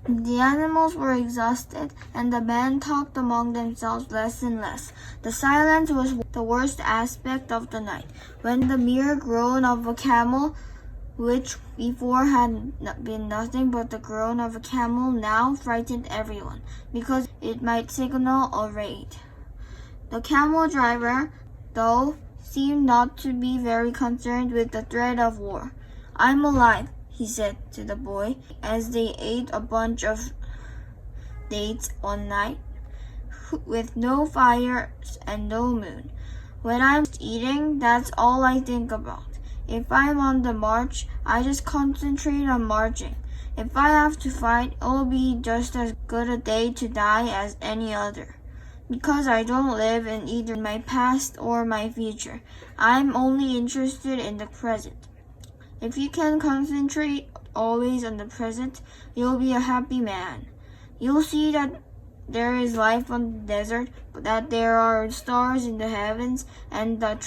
The animals were exhausted, and the men talked among themselves less and less. The silence was the worst aspect of the night, when the mere groan of a camel, which before had been nothing but the groan of a camel, now frightened everyone, because it might signal a raid. The camel driver, though, seemed not to be very concerned with the threat of war. "I'm alive," he said to the boy, as they ate a bunch of dates one night, with no fires and no moon. "When I'm eating, that's all I think about. If I'm on the march, I just concentrate on marching. If I have to fight, it'll be just as good a day to die as any other. Because I don't live in either my past or my future. I'm only interested in the present. If you can concentrate always on the present, you'll be a happy man. You'll see that there is life on the desert, that there are stars in the heavens, and that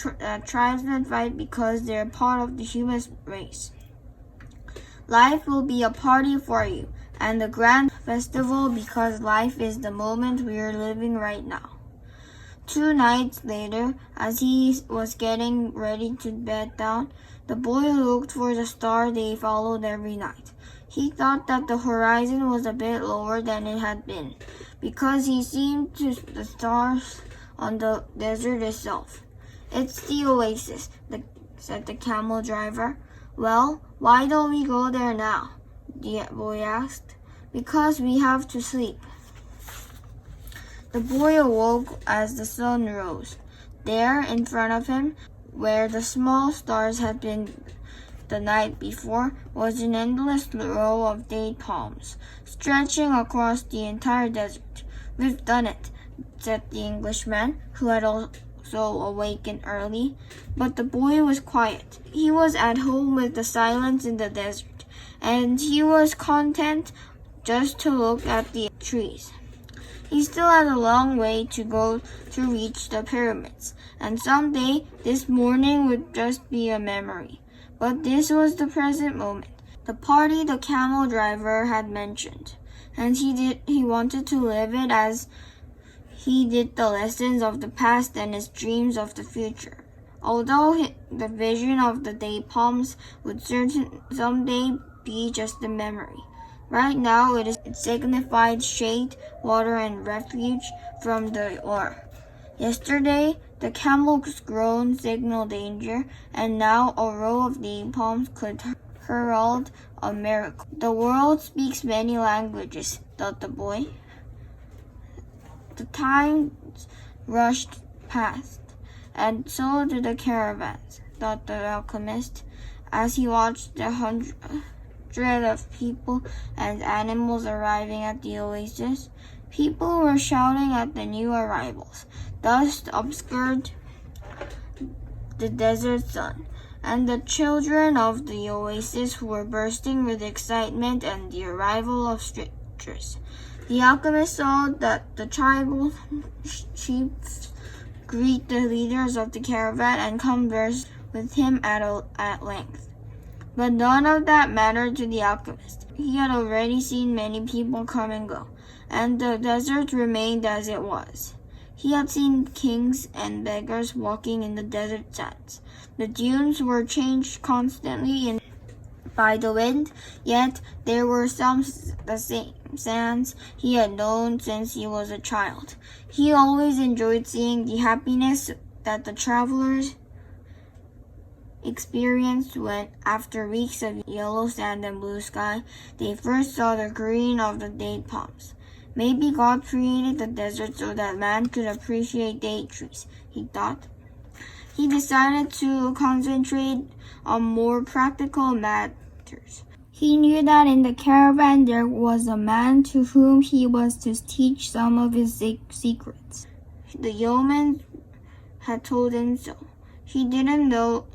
tribesmen fight because they're part of the human race. Life will be a party for you, and a grand festival, because life is the moment we are living right now." 2 nights later, as he was getting ready to bed down, the boy looked for the star they followed every night. He thought that the horizon was a bit lower than it had been, because he seemed to the stars on the desert itself. "It's the oasis," said the camel driver. "Well, why don't we go there now?" the boy asked. "Because we have to sleep." The boy awoke as the sun rose. There, in front of him, where the small stars had been the night before, was an endless row of date palms, stretching across the entire desert. "We've done it," said the Englishman, who had also awakened early. But the boy was quiet. He was at home with the silence in the desert, and he was content just to look at the trees. He still had a long way to go to reach the pyramids, and someday this morning would just be a memory. But this was the present moment, the party the camel driver had mentioned, and he wanted to live it as he did the lessons of the past and his dreams of the future. Although the vision of the date palms would someday be just a memory, right now it signified shade, water, and refuge from the war. Yesterday, the camel's groan signaled danger, and now a row of date palms could herald a miracle. "The world speaks many languages," thought the boy. The time rushed past, and so did the caravans, thought the alchemist, as he watched the hundred of people and animals arriving at the oasis. People were shouting at the new arrivals. Dust obscured the desert sun, and the children of the oasis were bursting with excitement and the arrival of strangers. The alchemist saw that the tribal chiefs greet the leaders of the caravan and converse with him at length. But none of that mattered to the alchemist. He had already seen many people come and go, and the desert remained as it was. He had seen kings and beggars walking in the desert sands. The dunes were changed constantly by the wind, yet there were some the same sands he had known since he was a child. He always enjoyed seeing the happiness that the travelers experienced when, after weeks of yellow sand and blue sky, they first saw the green of the date palms. Maybe God created the desert so that man could appreciate date trees, he thought. He decided to concentrate on more practical matters. He knew that in the caravan there was a man to whom he was to teach some of his secrets. The yeoman had told him so. He didn't know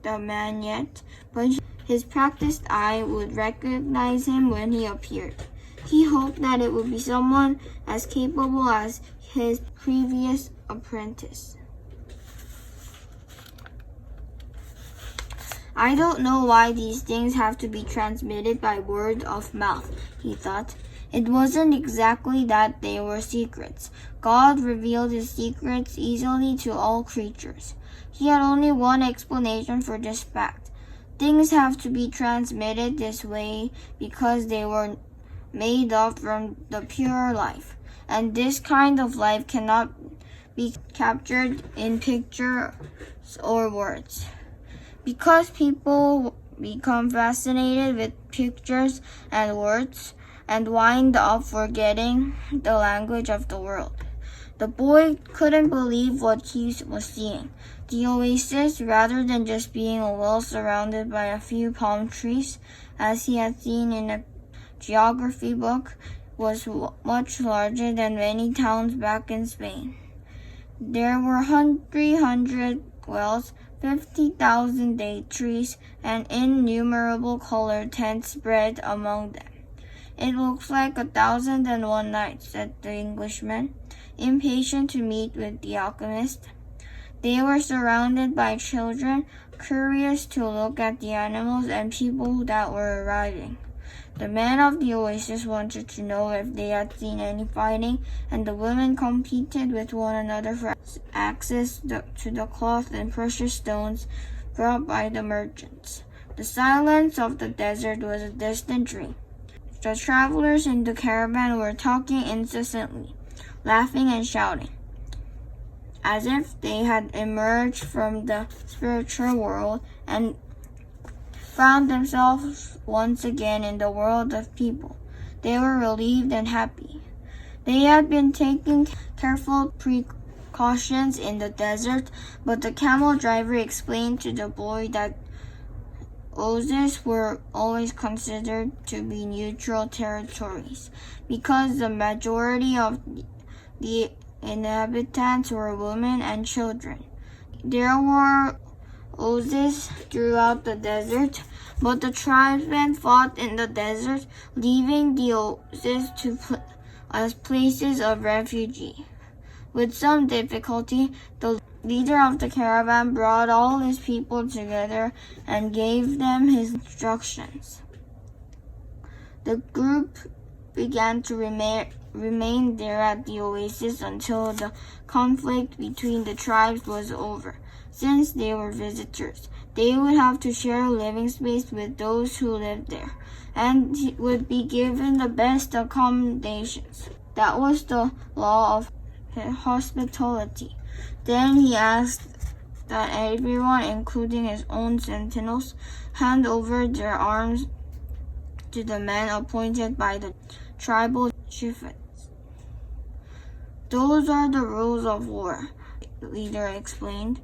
the man yet, but his practiced eye would recognize him when he appeared. He hoped that it would be someone as capable as his previous apprentice. I don't know why these things have to be transmitted by word of mouth, he thought. It wasn't exactly that they were secrets. God revealed his secrets easily to all creatures. He had only one explanation for this fact. Things have to be transmitted this way because they were made up from the pure life. And this kind of life cannot be captured in pictures or words. Because people become fascinated with pictures and words and wind up forgetting the language of the world. The boy couldn't believe what he was seeing. The oasis, rather than just being a well surrounded by a few palm trees, as he had seen in a geography book, was much larger than many towns back in Spain. There were 300 wells, 50,000 date trees, and innumerable colored tents spread among them. It looks like 1,001 nights, said the Englishman, impatient to meet with the alchemist. They were surrounded by children, curious to look at the animals and people that were arriving. The men of the oasis wanted to know if they had seen any fighting, and the women competed with one another for access to the cloth and precious stones brought by the merchants. The silence of the desert was a distant dream. The travelers in the caravan were talking incessantly, laughing and shouting, as if they had emerged from the spiritual world and found themselves once again in the world of people. They were relieved and happy. They had been taking careful precautions in the desert, but the camel driver explained to the boy that oases were always considered to be neutral territories because the majority of the inhabitants were women and children. There were oases throughout the desert, but the tribesmen fought in the desert, leaving the oases as places of refuge. With some difficulty, the leader of the caravan brought all his people together and gave them his instructions. The group began to remain there at the oasis until the conflict between the tribes was over. Since they were visitors, they would have to share a living space with those who lived there, and would be given the best accommodations. That was the law of hospitality. Then he asked that everyone, including his own sentinels, hand over their arms to the men appointed by the tribal chiefs. Those are the rules of war, the leader explained.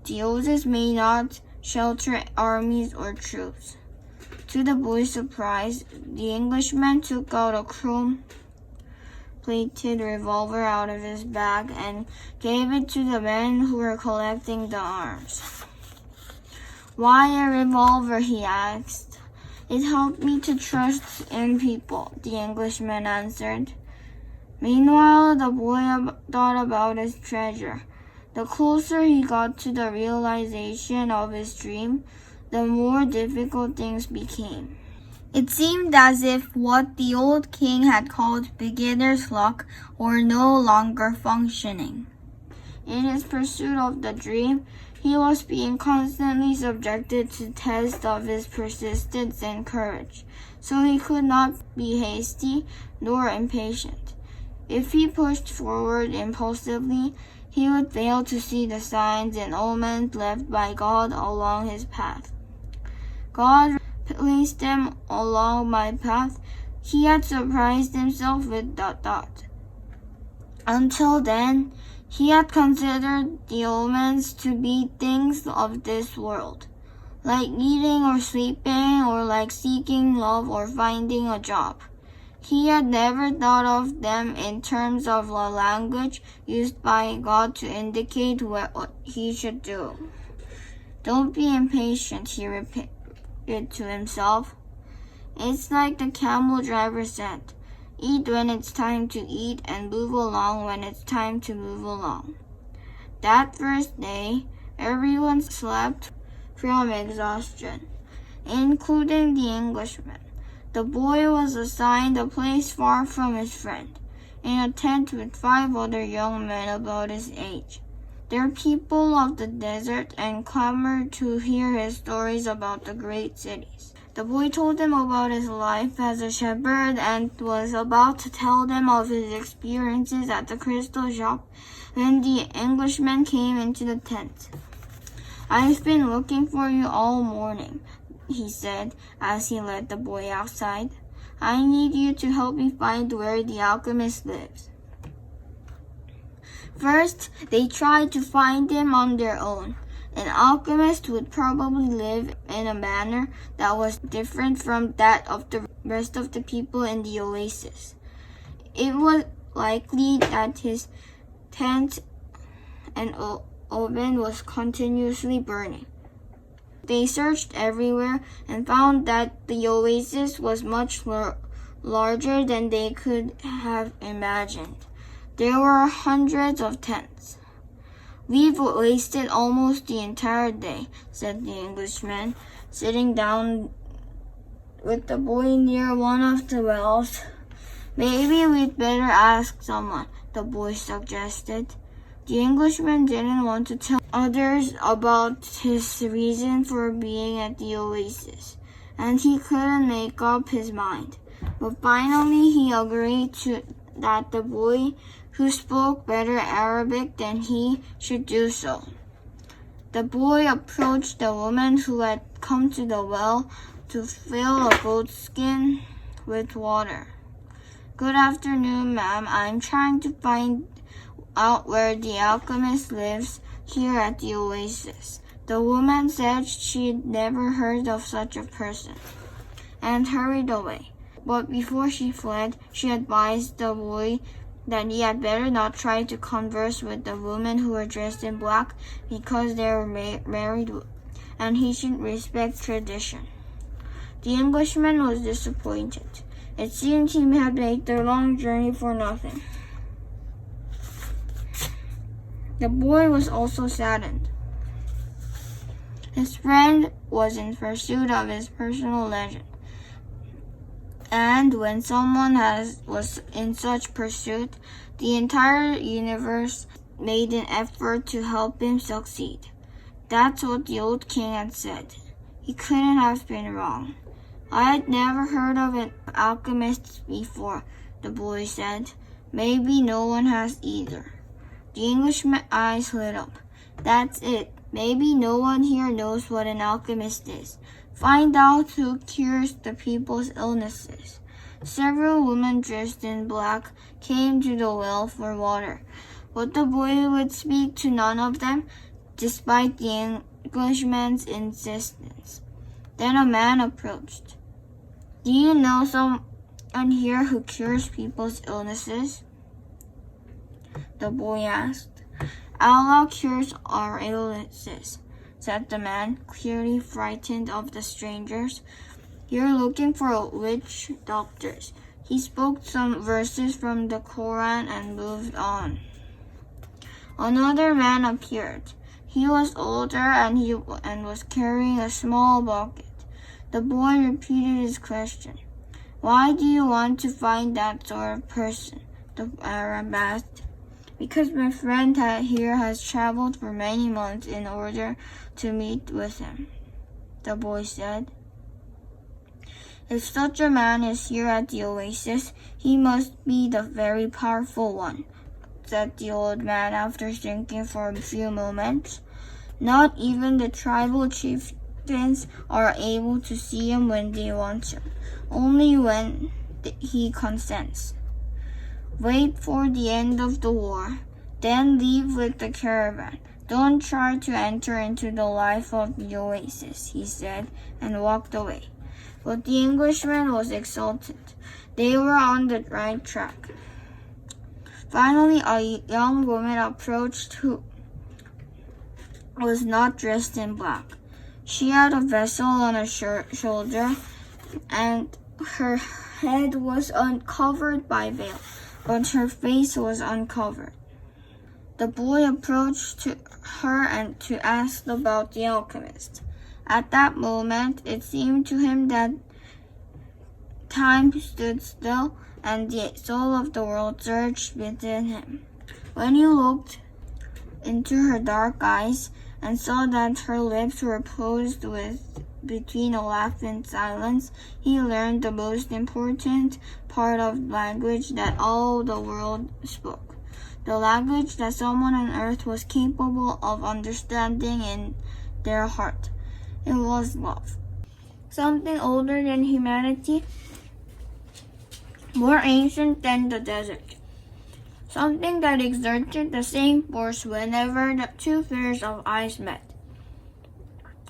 The oasis may not shelter armies or troops. To the boy's surprise, the Englishman took out a chrome-plated revolver out of his bag and gave it to the men who were collecting the arms. Why a revolver? He asked. It helped me to trust in people, the Englishman answered. Meanwhile, the boy thought about his treasure. The closer he got to the realization of his dream, the more difficult things became. It seemed as if what the old king had called beginner's luck were no longer functioning. In his pursuit of the dream, he was being constantly subjected to tests of his persistence and courage, so he could not be hasty nor impatient. If he pushed forward impulsively, he would fail to see the signs and omens left by God along his path. God placed them along my path. He had surprised himself with that thought. Until then, he had considered the omens to be things of this world, like eating or sleeping, or like seeking love or finding a job. He had never thought of them in terms of a language used by God to indicate what he should do. Don't be impatient, he repeated to himself. It's like the camel driver said. Eat when it's time to eat and move along when it's time to move along. That first day, everyone slept from exhaustion, including the Englishman. The boy was assigned a place far from his friend, in a tent with 5 other young men about his age. They're people of the desert and clamored to hear his stories about the great cities. The boy told them about his life as a shepherd and was about to tell them of his experiences at the crystal shop when the Englishman came into the tent. "I've been looking for you all morning," he said as he led the boy outside. "I need you to help me find where the alchemist lives." First, they tried to find him on their own. An alchemist would probably live in a manner that was different from that of the rest of the people in the oasis. It was likely that his tent and oven was continuously burning. They searched everywhere and found that the oasis was much larger than they could have imagined. There were hundreds of tents. "We've wasted almost the entire day," said the Englishman, sitting down with the boy near one of the wells. "Maybe we'd better ask someone," the boy suggested. The Englishman didn't want to tell others about his reason for being at the oasis, and he couldn't make up his mind. But finally he agreed that the boy, who spoke better Arabic than he, should do so. The boy approached the woman who had come to the well to fill a goat skin with water. "Good afternoon, ma'am. I'm trying to find out where the alchemist lives here at the oasis." The woman said she'd never heard of such a person and hurried away. But before she fled, she advised the boy that he had better not try to converse with the women who were dressed in black because they were married, and he should respect tradition. The Englishman was disappointed. It seemed he had made the long journey for nothing. The boy was also saddened. His friend was in pursuit of his personal legend, and when someone was in such pursuit, the entire universe made an effort to help him succeed. That's what the old king had said. He couldn't have been wrong. "I had never heard of an alchemist before," the boy said. "Maybe no one has either." The Englishman's eyes lit up. "That's it. Maybe no one here knows what an alchemist is. Find out who cures the people's illnesses." Several women dressed in black came to the well for water, but the boy would speak to none of them, despite the Englishman's insistence. Then a man approached. "Do you know someone here who cures people's illnesses?" the boy asked. "Allah cures our illnesses," said the man, clearly frightened of the strangers. "You're looking for witch doctors." He spoke some verses from the Quran and moved on. Another man appeared. He was older and was carrying a small bucket. The boy repeated his question. "Why do you want to find that sort of person?" the Arab asked. "Because my friend here has traveled for many months in order to meet with him," the boy said. "If such a man is here at the oasis, he must be the very powerful one," said the old man after thinking for a few moments. "Not even the tribal chieftains are able to see him when they want him, only when he consents. Wait for the end of the war, then leave with the caravan. Don't try to enter into the life of the oasis," he said, and walked away. But the Englishman was exultant. They were on the right track. Finally, a young woman approached who was not dressed in black. She had a vessel on her shoulder, and her head was uncovered by veil, but her face was uncovered. The boy approached her and to ask about the alchemist. At that moment, it seemed to him that time stood still and the soul of the world surged within him. When he looked into her dark eyes and saw that her lips were closed between a laugh and silence, he learned the most important part of language that all the world spoke. The language that someone on earth was capable of understanding in their heart. It was love. Something older than humanity, more ancient than the desert. Something that exerted the same force whenever the two pairs of eyes met,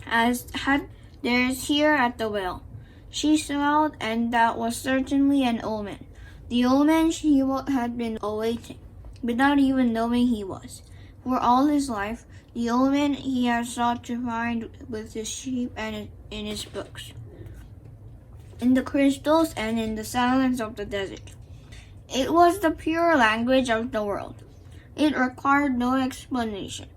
as had theirs here at the well. She smiled, and that was certainly an omen. The omen she had been awaiting, without even knowing he was. For all his life, the omen he had sought to find with his sheep and in his books, in the crystals and in the silence of the desert. It was the pure language of the world. It required no explanation.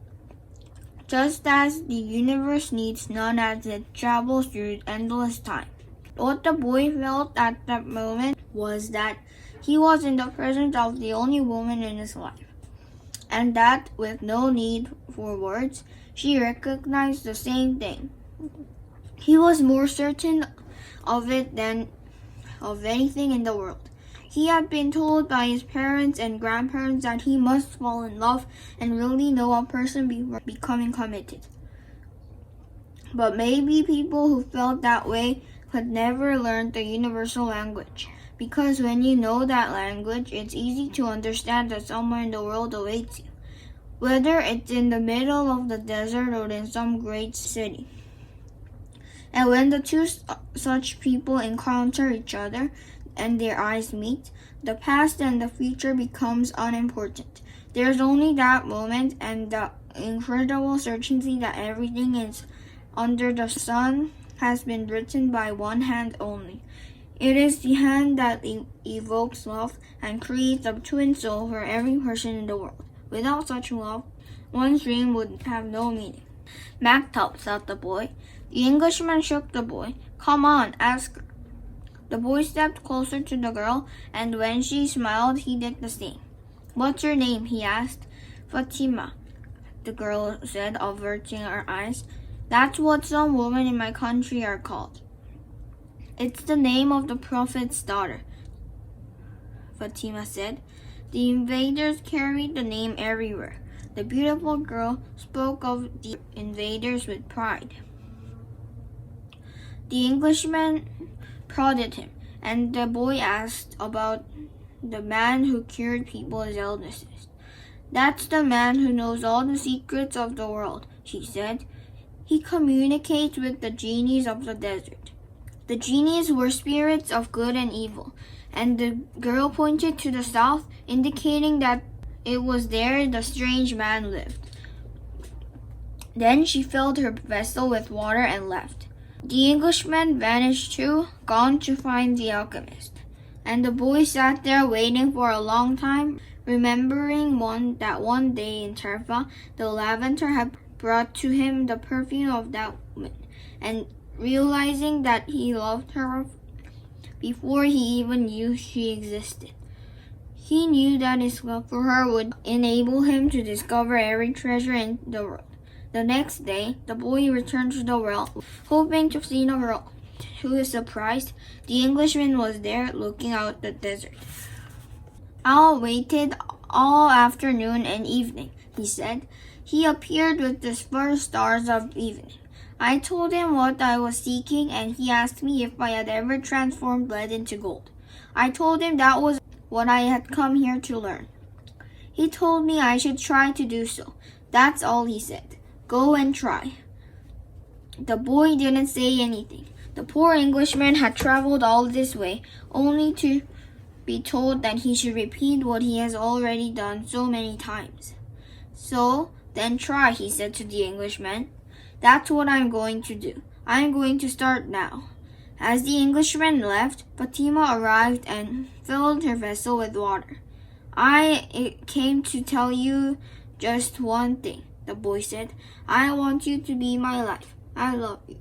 Just as the universe needs none as it travels through endless time. What the boy felt at that moment was that he was in the presence of the only woman in his life, and that, with no need for words, she recognized the same thing. He was more certain of it than of anything in the world. He had been told by his parents and grandparents that he must fall in love and really know a person before becoming committed. But maybe people who felt that way could never learn the universal language, because when you know that language, it's easy to understand that somewhere in the world awaits you, whether it's in the middle of the desert or in some great city. And when the two such people encounter each other and their eyes meet, the past and the future becomes unimportant. There's only that moment and the incredible certainty that everything is under the sun has been written by one hand only. It is the hand that evokes love and creates a twin soul for every person in the world. Without such love, one's dream would have no meaning. Backed up, thought the boy. The Englishman shook the boy. Come on, ask her. The boy stepped closer to the girl, and when she smiled, he did the same. What's your name? He asked. Fatima, the girl said, averting her eyes. That's what some women in my country are called. It's the name of the Prophet's daughter, Fatima said. The invaders carried the name everywhere. The beautiful girl spoke of the invaders with pride. The Englishman prodded him, and the boy asked about the man who cured people's illnesses. That's the man who knows all the secrets of the world, she said. He communicates with the genies of the desert. The genies were spirits of good and evil, and the girl pointed to the south, indicating that it was there the strange man lived. Then she filled her vessel with water and left. The Englishman vanished too, gone to find the alchemist. And the boy sat there waiting for a long time, remembering that one day in Tarfa, the lavender had brought to him the perfume of that woman, and realizing that he loved her before he even knew she existed. He knew that his love for her would enable him to discover every treasure in the world. The next day, the boy returned to the well, hoping to see the girl. To his surprise, the Englishman was there looking out the desert. I waited all afternoon and evening, he said. He appeared with the first stars of evening. I told him what I was seeking, and he asked me if I had ever transformed lead into gold. I told him that was what I had come here to learn. He told me I should try to do so. That's all he said. Go and try. The boy didn't say anything. The poor Englishman had traveled all this way, only to be told that he should repeat what he has already done so many times. So, then try, he said to the Englishman. That's what I'm going to do. I'm going to start now. As the Englishman left, Fatima arrived and filled her vessel with water. I came to tell you just one thing, the boy said. I want you to be my life. I love you.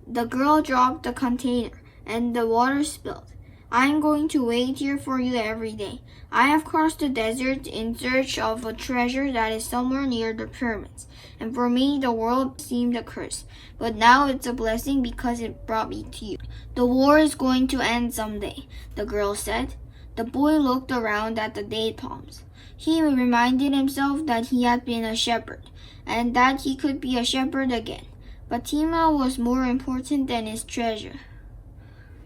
The girl dropped the container, and the water spilled. I'm going to wait here for you every day. I have crossed the desert in search of a treasure that is somewhere near the pyramids, and for me the world seemed a curse, but now it's a blessing because it brought me to you. The war is going to end someday, the girl said. The boy looked around at the date palms. He reminded himself that he had been a shepherd, and that he could be a shepherd again. Fatima was more important than his treasure.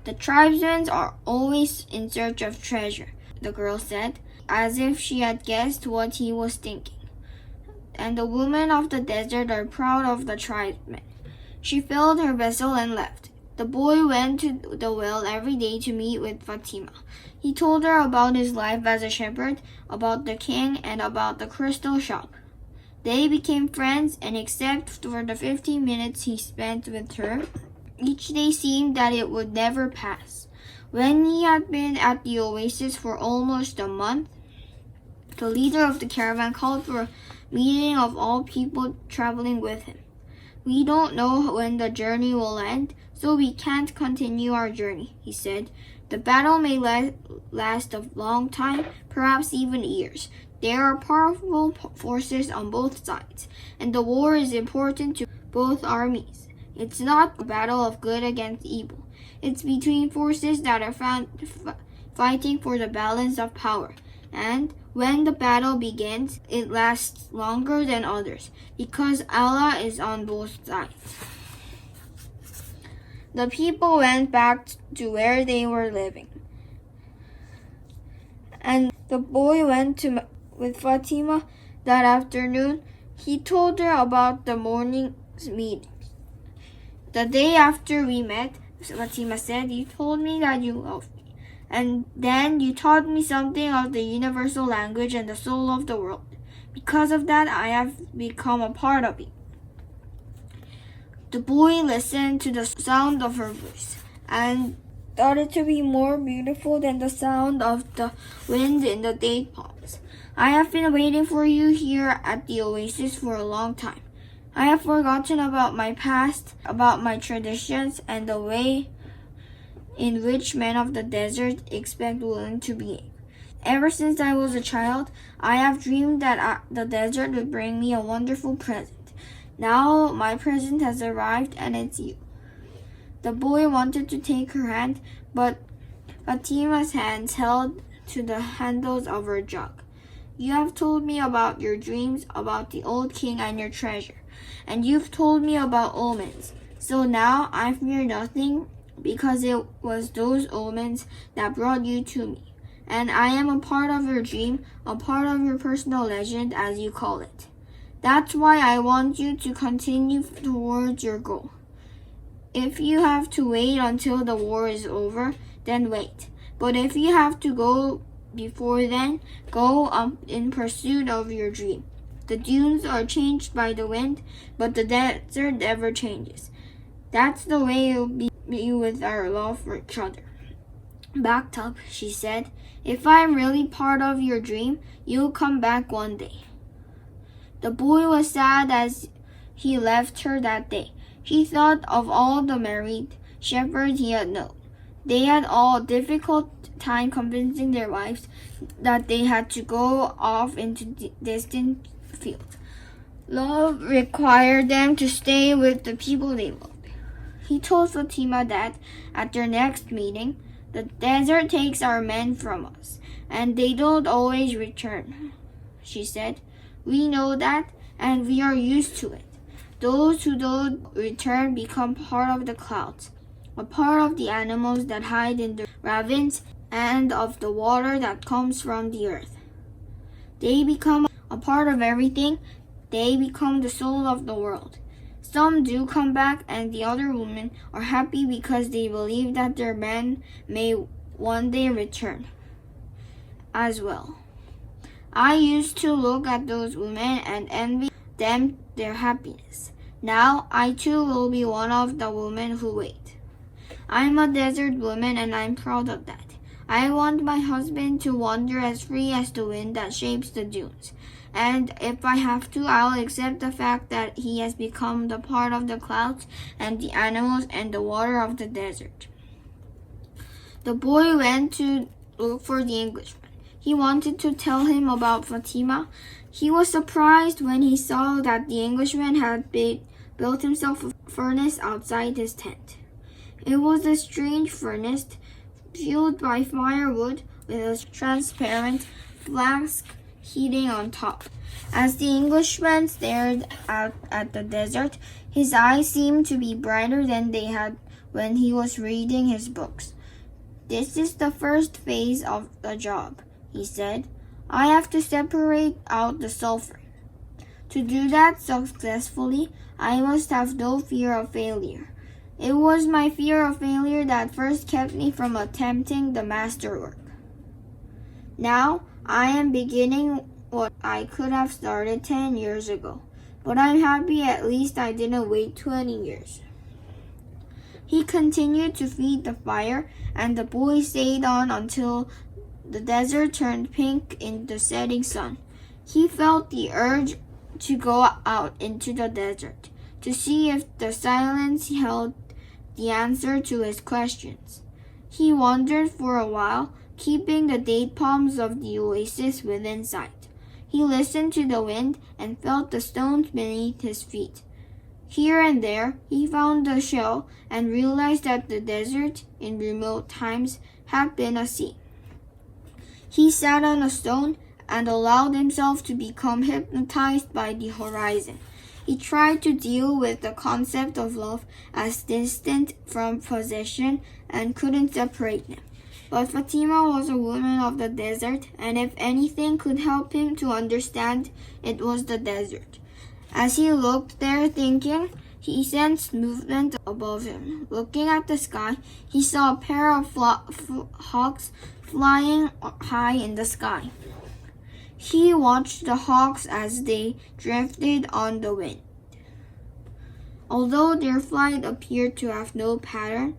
The tribesmen are always in search of treasure, the girl said, as if she had guessed what he was thinking. And the women of the desert are proud of the tribesmen. She filled her vessel and left. The boy went to the well every day to meet with Fatima. He told her about his life as a shepherd, about the king, and about the crystal shop. They became friends, and except for the 15 minutes he spent with her, each day seemed that it would never pass. When he had been at the oasis for almost a month, the leader of the caravan called for a meeting of all people traveling with him. We don't know when the journey will end, so we can't continue our journey, he said. The battle may last a long time, perhaps even years. There are powerful forces on both sides, and the war is important to both armies. It's not a battle of good against evil. It's between forces that are fighting for the balance of power. And when the battle begins, it lasts longer than others, because Allah is on both sides. The people went back to where they were living. And the boy went with Fatima that afternoon. He told her about the morning's meeting. The day after we met, Fatima said, you told me that you loved me. And then you taught me something of the universal language and the soul of the world. Because of that, I have become a part of it. The boy listened to the sound of her voice and thought it to be more beautiful than the sound of the wind in the date palms. I have been waiting for you here at the oasis for a long time. I have forgotten about my past, about my traditions, and the way in which men of the desert expect women to behave. Ever since I was a child, I have dreamed that the desert would bring me a wonderful present. Now my present has arrived, and it's you. The boy wanted to take her hand, but Fatima's hands held to the handles of her jug. You have told me about your dreams, about the old king and your treasure, and you've told me about omens. So now I fear nothing, because it was those omens that brought you to me. And I am a part of your dream, a part of your personal legend, as you call it. That's why I want you to continue towards your goal. If you have to wait until the war is over, then wait. But if you have to go before then, go up in pursuit of your dream. The dunes are changed by the wind, but the desert never changes. That's the way it'll be with our love for each other. Backed up, she said, if I'm really part of your dream, you'll come back one day. The boy was sad as he left her that day. He thought of all the married shepherds he had known. They had all a difficult time convincing their wives that they had to go off into distant fields. Love required them to stay with the people they loved. He told Fatima that at their next meeting, the desert takes our men from us, and they don't always return. She said, we know that, and we are used to it. Those who don't return become part of the clouds, a part of the animals that hide in the ravines, and of the water that comes from the earth. They become a part of everything. They become the soul of the world. Some do come back, and the other women are happy because they believe that their men may one day return as well. I used to look at those women and envy them their happiness. Now I too will be one of the women who wait. I'm a desert woman, and I'm proud of that. I want my husband to wander as free as the wind that shapes the dunes. And if I have to, I'll accept the fact that he has become the part of the clouds and the animals and the water of the desert. The boy went to look for the Englishman. He wanted to tell him about Fatima. He was surprised when he saw that the Englishman had built himself a furnace outside his tent. It was a strange furnace, fueled by firewood with a transparent flask heating on top. As the Englishman stared out at the desert, his eyes seemed to be brighter than they had when he was reading his books. "This is the first phase of the job," he said. "I have to separate out the sulfur. To do that successfully, I must have no fear of failure. It was my fear of failure that first kept me from attempting the masterwork. Now, I am beginning what I could have started 10 years ago, but I'm happy at least I didn't wait 20 years. He continued to feed the fire, and the boy stayed on until the desert turned pink in the setting sun. He felt the urge to go out into the desert, to see if the silence held the answer to his questions. He wandered for a while, keeping the date palms of the oasis within sight. He listened to the wind and felt the stones beneath his feet. Here and there, he found a shell and realized that the desert, in remote times, had been a sea. He sat on a stone and allowed himself to become hypnotized by the horizon. He tried to deal with the concept of love as distant from possession and couldn't separate them. But Fatima was a woman of the desert, and if anything could help him to understand, it was the desert. As he looked there thinking, he sensed movement above him. Looking at the sky, he saw a pair of hawks flying high in the sky. He watched the hawks as they drifted on the wind. Although their flight appeared to have no pattern,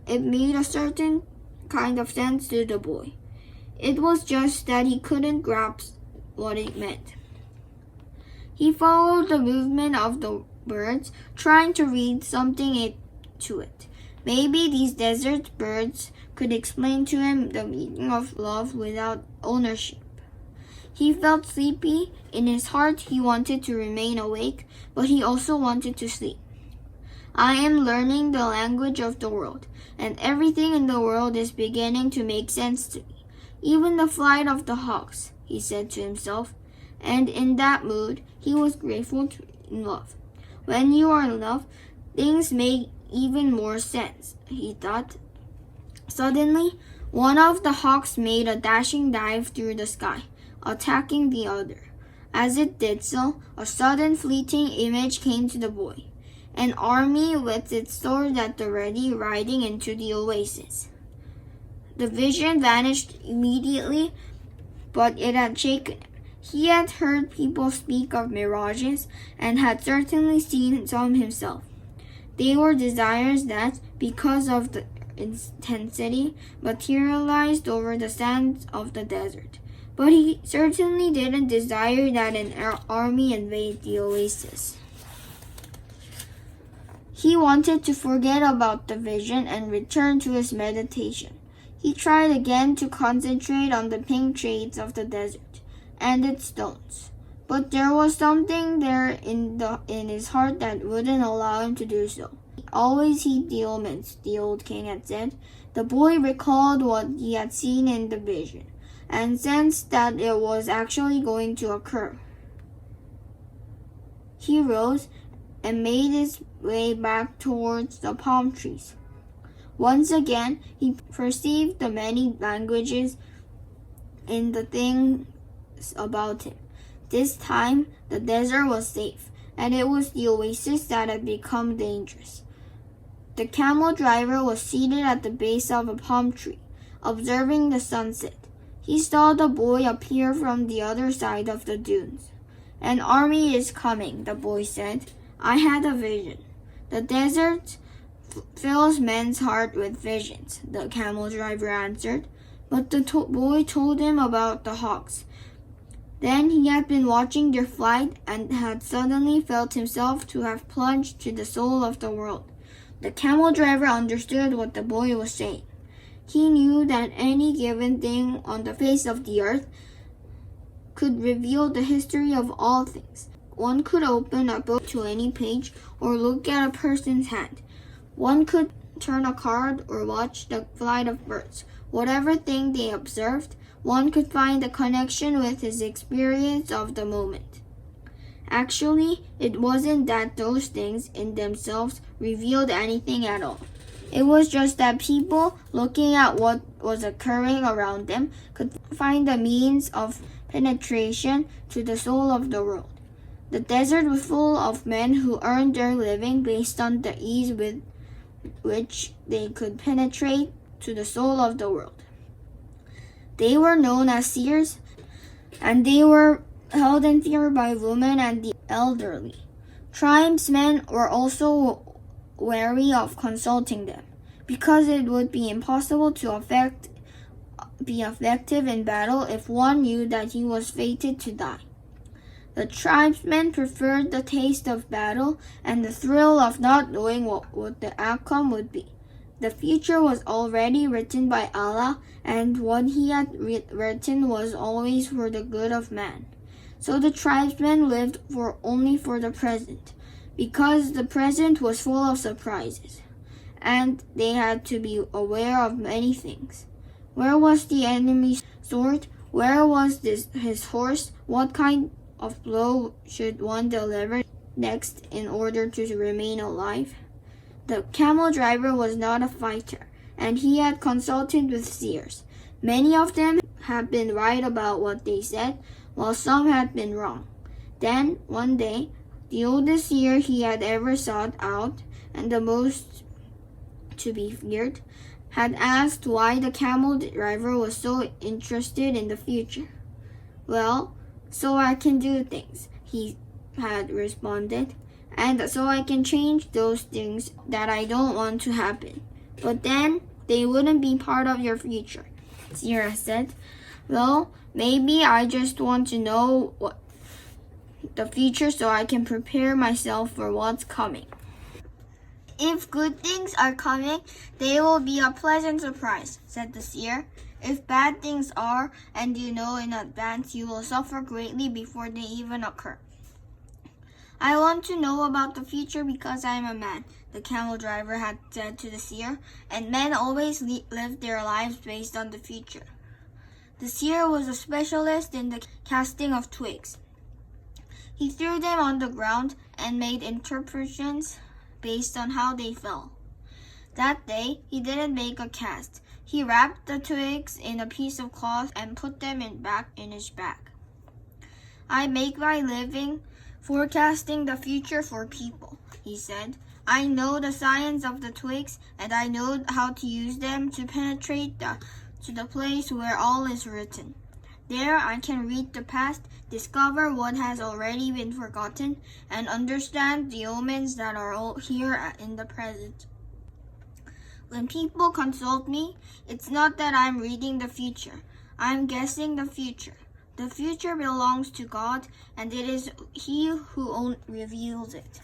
it made a certain kind of sense to the boy. It was just that he couldn't grasp what it meant. He followed the movement of the birds, trying to read something into it. Maybe these desert birds could explain to him the meaning of love without ownership. He felt sleepy. In his heart, he wanted to remain awake, but he also wanted to sleep. I am learning the language of the world, and everything in the world is beginning to make sense to me. Even the flight of the hawks, he said to himself. And in that mood, he was grateful to be in love. When you are in love, things make even more sense, he thought. Suddenly, one of the hawks made a dashing dive through the sky, attacking the other. As it did so, a sudden fleeting image came to the boy. An army with its swords at the ready riding into the oasis. The vision vanished immediately, but it had shaken him. He had heard people speak of mirages and had certainly seen some himself. They were desires that, because of the intensity, materialized over the sands of the desert. But he certainly didn't desire that an army invade the oasis. He wanted to forget about the vision and return to his meditation. He tried again to concentrate on the pink shades of the desert and its stones. But there was something there in his heart that wouldn't allow him to do so. Always heed the omens, the old king had said. The boy recalled what he had seen in the vision, and sensed that it was actually going to occur. He rose and made his way back towards the palm trees. Once again, he perceived the many languages in the things about him. This time, the desert was safe, and it was the oasis that had become dangerous. The camel driver was seated at the base of a palm tree, observing the sunset. He saw the boy appear from the other side of the dunes. An army is coming, the boy said. I had a vision. The desert fills men's heart with visions, the camel driver answered. But the boy told him about the hawks. Then he had been watching their flight and had suddenly felt himself to have plunged to the soul of the world. The camel driver understood what the boy was saying. He knew that any given thing on the face of the earth could reveal the history of all things. One could open a book to any page or look at a person's hand. One could turn a card or watch the flight of birds. Whatever thing they observed, one could find a connection with his experience of the moment. Actually, it wasn't that those things in themselves revealed anything at all. It was just that people, looking at what was occurring around them, could find a means of penetration to the soul of the world. The desert was full of men who earned their living based on the ease with which they could penetrate to the soul of the world. They were known as seers, and they were held in fear by women and the elderly. Tribesmen were also wary of consulting them, because it would be impossible to be effective in battle if one knew that he was fated to die. The tribesmen preferred the taste of battle and the thrill of not knowing what the outcome would be. The future was already written by Allah, and what he had written was always for the good of man. So the tribesmen lived only for the present, because the present was full of surprises, and they had to be aware of many things. Where was the enemy's sword? Where was his horse? What kind of blow should one deliver next in order to remain alive? The camel driver was not a fighter, and he had consulted with seers. Many of them had been right about what they said, while some had been wrong. Then, one day, the oldest seer he had ever sought out, and the most to be feared, had asked why the camel driver was so interested in the future. "Well, so I can do things," he had responded, "and so I can change those things that I don't want to happen. But then they wouldn't be part of your future," Seer said. "Well, maybe I just want to know what the future so I can prepare myself for what's coming. If good things are coming, they will be a pleasant surprise," said the seer. "If bad things are, and you know in advance, you will suffer greatly before they even occur." "I want to know about the future because I am a man," the camel driver had said to the seer, "and men always live their lives based on the future." The seer was a specialist in the casting of twigs. He threw them on the ground and made interpretations based on how they fell. That day, he didn't make a cast. He wrapped the twigs in a piece of cloth and put them back in his bag. "I make my living forecasting the future for people," he said. "I know the science of the twigs, and I know how to use them to penetrate to the place where all is written. There I can read the past, discover what has already been forgotten, and understand the omens that are all here in the present. When people consult me, it's not that I'm reading the future. I'm guessing the future. The future belongs to God, and it is He who reveals it.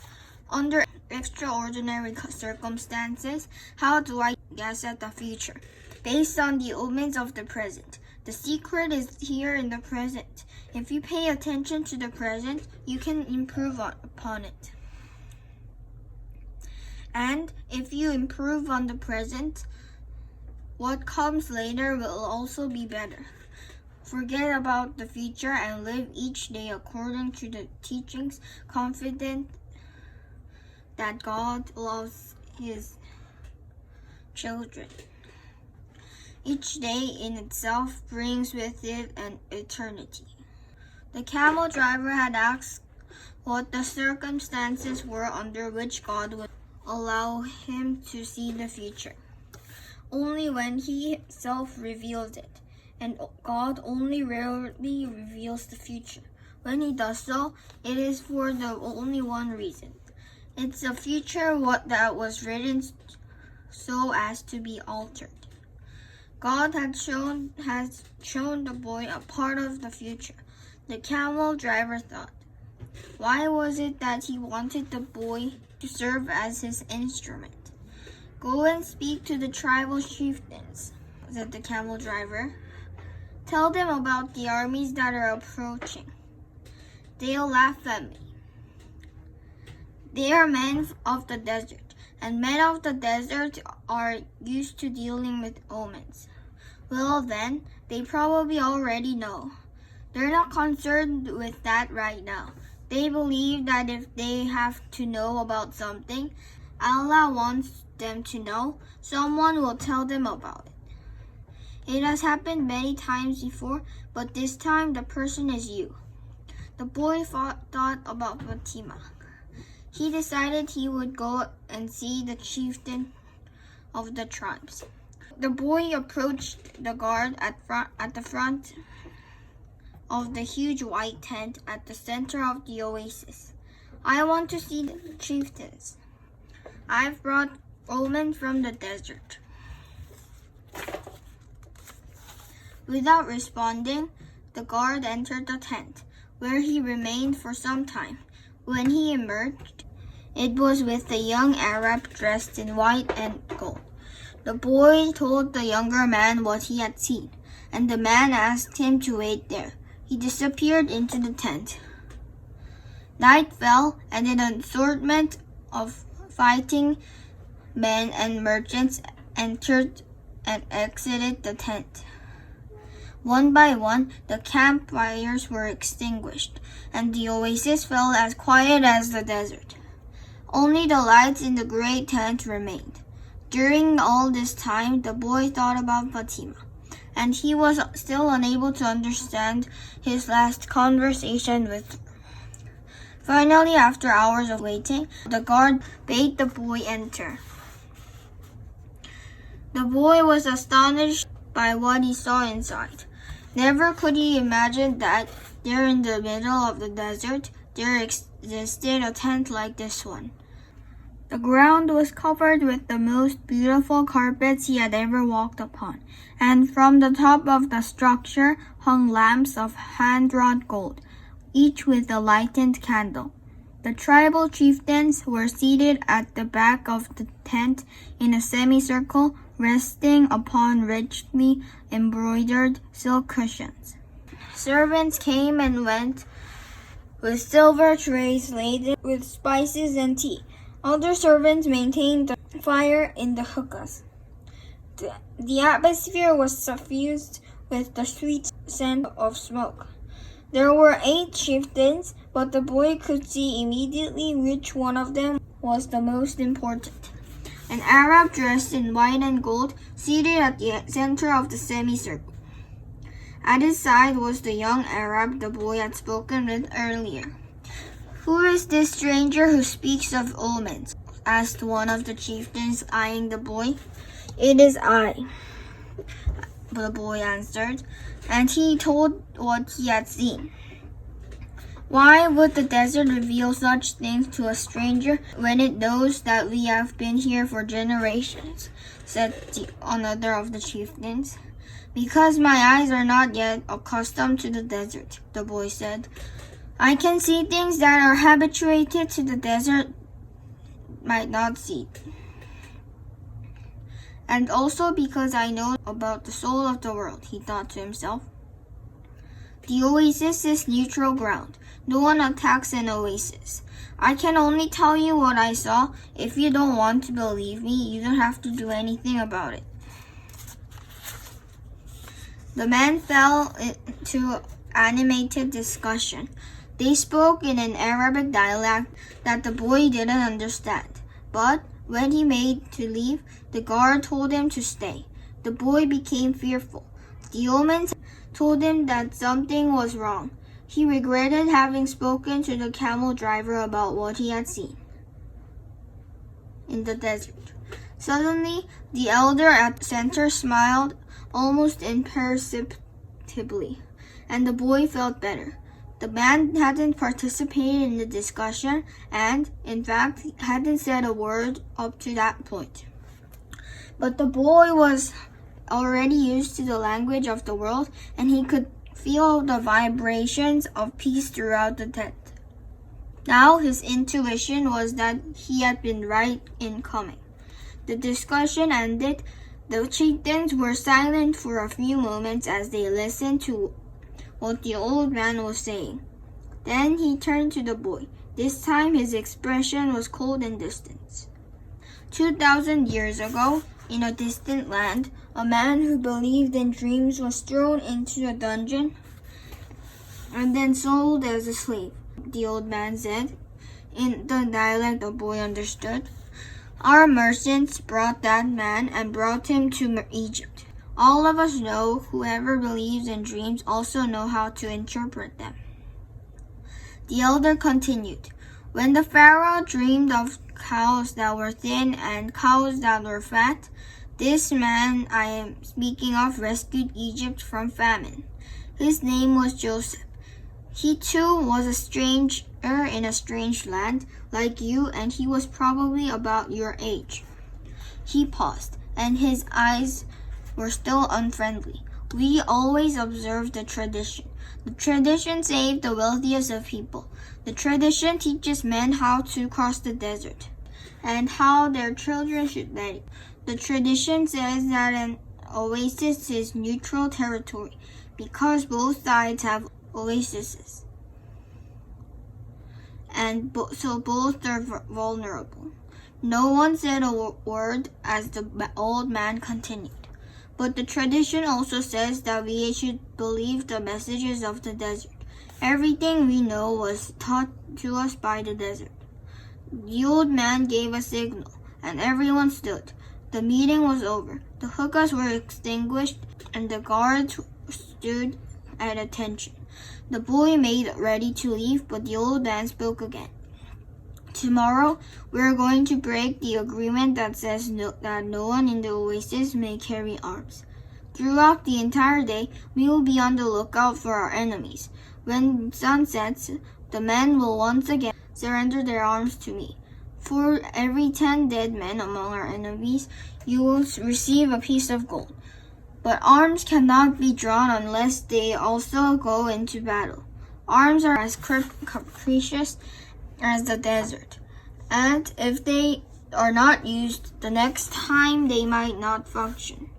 Under extraordinary circumstances, how do I guess at the future? Based on the omens of the present. The secret is here in the present. If you pay attention to the present, you can improve upon it. And if you improve on the present, what comes later will also be better. Forget about the future and live each day according to the teachings, confident that God loves His children. Each day in itself brings with it an eternity." The camel driver had asked what the circumstances were under which God would allow him to see the future. Only when He Himself reveals it, and God only rarely reveals the future. When He does so, it is for the only one reason. It's a future that was written so as to be altered. God has shown the boy a part of the future. The camel driver thought. Why was it that he wanted the boy to serve as his instrument? Go and speak to the tribal chieftains, said the camel driver. Tell them about the armies that are approaching. They'll laugh at me. They are men of the desert, and men of the desert are used to dealing with omens. Well then, they probably already know. They're not concerned with that right now. They believe that if they have to know about something Allah wants them to know, someone will tell them about it. It has happened many times before, but this time the person is you. The boy thought about Fatima. He decided he would go and see the chieftain of the tribes. The boy approached the guard at the front of the huge white tent at the center of the oasis. I want to see the chieftains. I've brought omens from the desert. Without responding, the guard entered the tent, where he remained for some time. When he emerged, it was with a young Arab dressed in white and gold. The boy told the younger man what he had seen, and the man asked him to wait there. He disappeared into the tent. Night fell, and an assortment of fighting men and merchants entered and exited the tent. One by one, the campfires were extinguished, and the oasis fell as quiet as the desert. Only the lights in the great tent remained. During all this time, the boy thought about Fatima, and he was still unable to understand his last conversation with her. Finally, after hours of waiting, the guard bade the boy enter. The boy was astonished by what he saw inside. Never could he imagine that there in the middle of the desert, there existed a tent like this one. The ground was covered with the most beautiful carpets he had ever walked upon, and from the top of the structure hung lamps of hand-wrought gold, each with a lighted candle. The tribal chieftains were seated at the back of the tent in a semicircle, resting upon richly embroidered silk cushions. Servants came and went with silver trays laden with spices and tea. Other servants maintained the fire in the hookahs. The atmosphere was suffused with the sweet scent of smoke. There were 8 chieftains, but the boy could see immediately which one of them was the most important. An Arab dressed in white and gold, seated at the center of the semicircle. At his side was the young Arab the boy had spoken with earlier. Who is this stranger who speaks of omens? Asked one of the chieftains, eyeing the boy. It is I, the boy answered, and he told what he had seen. Why would the desert reveal such things to a stranger when it knows that we have been here for generations? Said another of the chieftains. Because my eyes are not yet accustomed to the desert, the boy said. I can see things that are habituated to the desert might not see. And also because I know about the soul of the world, he thought to himself. The oasis is neutral ground. No one attacks an oasis. I can only tell you what I saw. If you don't want to believe me, you don't have to do anything about it. The men fell into animated discussion. They spoke in an Arabic dialect that the boy didn't understand. But when he made to leave, the guard told him to stay. The boy became fearful. The omens told him that something was wrong. He regretted having spoken to the camel driver about what he had seen in the desert. Suddenly, the elder at the center smiled almost imperceptibly, and the boy felt better. The man hadn't participated in the discussion and, in fact, hadn't said a word up to that point. But the boy was already used to the language of the world, and he could feel the vibrations of peace throughout the tent. Now his intuition was that he had been right in coming. The discussion ended. The chieftains were silent for a few moments as they listened to what the old man was saying. Then he turned to the boy. This time his expression was cold and distant. 2,000 years ago, in a distant land, a man who believed in dreams was thrown into a dungeon and then sold as a slave, the old man said, in the dialect the boy understood. Our merchants brought that man and brought him to Egypt. All of us know whoever believes in dreams also know how to interpret them. The elder continued, when the Pharaoh dreamed of cows that were thin and cows that were fat, this man I am speaking of rescued Egypt from famine. His name was Joseph. He too was a stranger in a strange land, like you, and he was probably about your age. He paused, and his eyes were still unfriendly. We always observe the tradition. The tradition saved the wealthiest of people. The tradition teaches men how to cross the desert and how their children should marry. The tradition says that an oasis is neutral territory because both sides have oases. And so both are vulnerable. No one said a word as the old man continued. But the tradition also says that we should believe the messages of the desert. Everything we know was taught to us by the desert. The old man gave a signal, and everyone stood. The meeting was over. The hookahs were extinguished, and the guards stood at attention. The boy made ready to leave, but the old man spoke again. Tomorrow, we are going to break the agreement that says that no one in the oasis may carry arms. Throughout the entire day, we will be on the lookout for our enemies. When sun sets, the men will once again surrender their arms to me. For every 10 dead men among our enemies, you will receive a piece of gold. But arms cannot be drawn unless they also go into battle. Arms are as capricious as the desert, and if they are not used, the next time they might not function.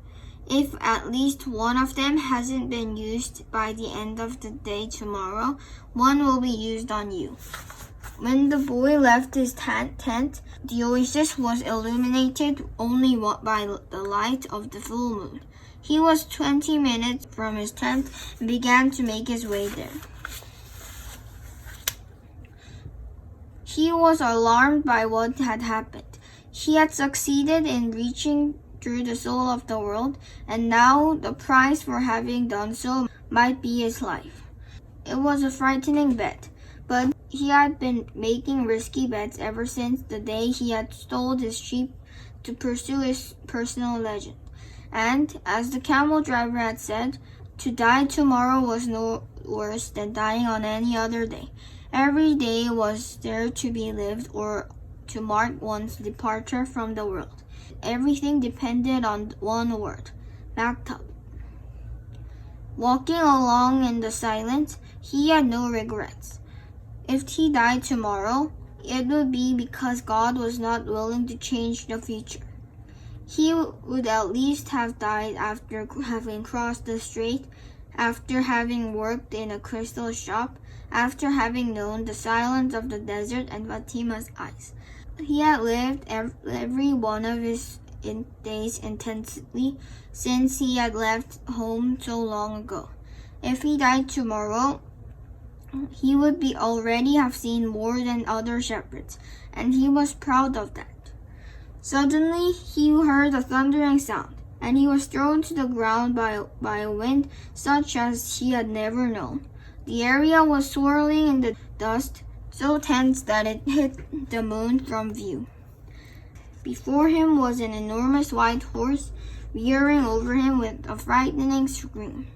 If at least one of them hasn't been used by the end of the day tomorrow, one will be used on you. When the boy left his tent, the oasis was illuminated only by the light of the full moon. He was 20 minutes from his tent and began to make his way there. He was alarmed by what had happened. He had succeeded in reaching through the soul of the world, and now the price for having done so might be his life. It was a frightening bet, but he had been making risky bets ever since the day he had stole his sheep to pursue his personal legend. And, as the camel driver had said, to die tomorrow was no worse than dying on any other day. Every day was there to be lived or to mark one's departure from the world. Everything depended on one word, bathtub. Walking along in the silence, he had no regrets. If he died tomorrow, it would be because God was not willing to change the future. He would at least have died after having crossed the strait, after having worked in a crystal shop, after having known the silence of the desert and Fatima's eyes. He had lived every one of his days intensely since he had left home so long ago. If he died tomorrow, he would already have seen more than other shepherds, and he was proud of that. Suddenly, he heard a thundering sound, and he was thrown to the ground by a wind such as he had never known. The area was swirling in the dust, so tense that it hid the moon from view. Before him was an enormous white horse, rearing over him with a frightening scream.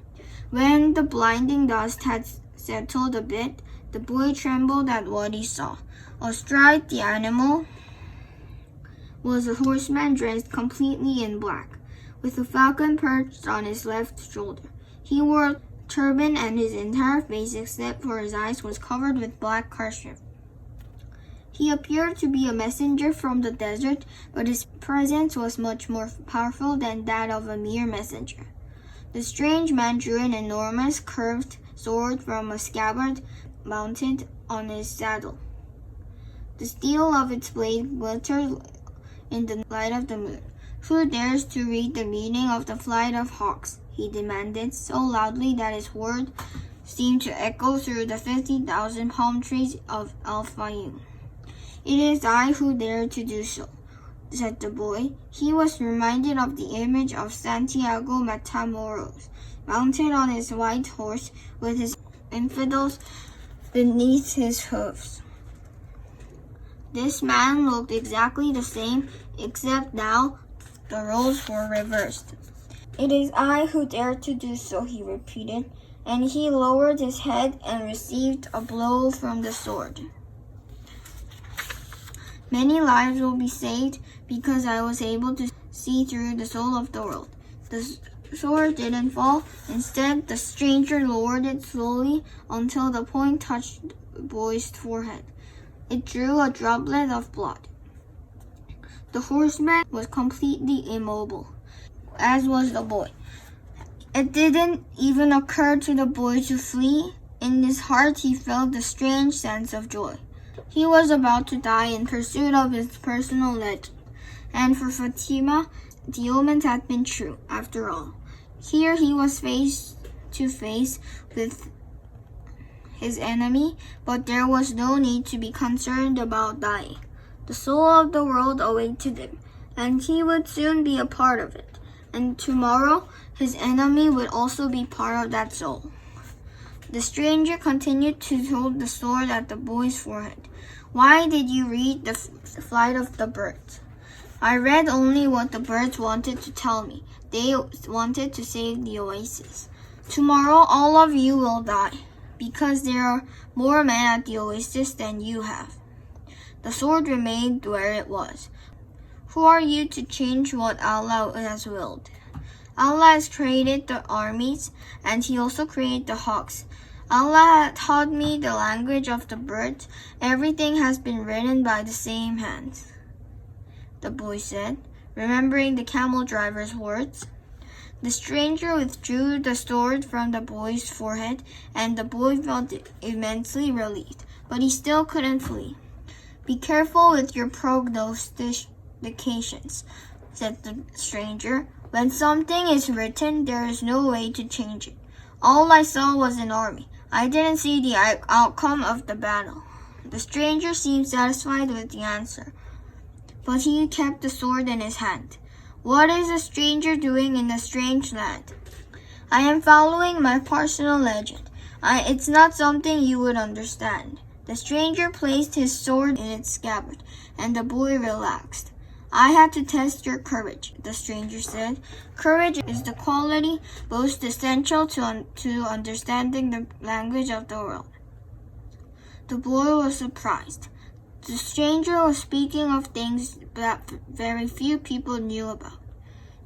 When the blinding dust had settled a bit, the boy trembled at what he saw. Astride the animal was a horseman dressed completely in black. with a falcon perched on his left shoulder. He wore a turban and his entire face, except for his eyes, was covered with black kerchief. He appeared to be a messenger from the desert, but his presence was much more powerful than that of a mere messenger. The strange man drew an enormous curved sword from a scabbard mounted on his saddle. The steel of its blade glittered in the light of the moon. "Who dares to read the meaning of the flight of hawks?" he demanded, so loudly that his words seemed to echo through the 50,000 palm trees of Al-Fayoum. "It is I who dare to do so," said the boy. He was reminded of the image of Santiago Matamoros, mounted on his white horse with his infidels beneath his hoofs. This man looked exactly the same, except now the roles were reversed. "It is I who dare to do so," he repeated, and he lowered his head and received a blow from the sword. "Many lives will be saved because I was able to see through the soul of the world." The sword didn't fall. Instead, the stranger lowered it slowly until the point touched the boy's forehead. It drew a droplet of blood. The horseman was completely immobile, as was the boy. It didn't even occur to the boy to flee. In his heart, he felt a strange sense of joy. He was about to die in pursuit of his personal legend. And for Fatima, the omens had been true, after all. Here he was face to face with his enemy, but there was no need to be concerned about dying. The soul of the world awaited him, and he would soon be a part of it. And tomorrow, his enemy would also be part of that soul. The stranger continued to hold the sword at the boy's forehead. "Why did you read the flight of the birds?" "I read only what the birds wanted to tell me. They wanted to save the oasis. Tomorrow, all of you will die, because there are more men at the oasis than you have." The sword remained where it was. "Who are you to change what Allah has willed?" "Allah has created the armies, and He also created the hawks. Allah taught me the language of the birds. Everything has been written by the same hands," the boy said, remembering the camel driver's words. The stranger withdrew the sword from the boy's forehead, and the boy felt immensely relieved, but he still couldn't flee. "Be careful with your prognostications," said the stranger. "When something is written, there is no way to change it. All I saw was an army. I didn't see the outcome of the battle." The stranger seemed satisfied with the answer, but he kept the sword in his hand. "What is a stranger doing in a strange land?" "I am following my personal legend. It's not something you would understand." The stranger placed his sword in its scabbard, and the boy relaxed. "I had to test your courage," the stranger said. "Courage is the quality most essential to understanding the language of the world." The boy was surprised. The stranger was speaking of things that very few people knew about.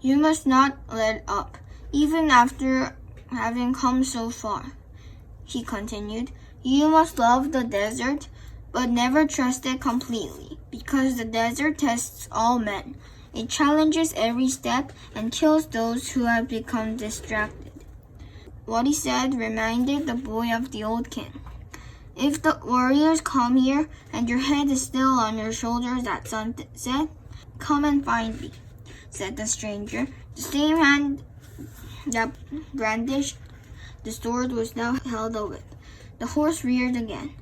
"You must not let up, even after having come so far," he continued. "You must love the desert, but never trust it completely, because the desert tests all men. It challenges every step and kills those who have become distracted." What he said reminded the boy of the old king. "If the warriors come here and your head is still on your shoulders at sunset, come and find me," said the stranger. The same hand that brandished the sword was now held a whip. The horse reared again,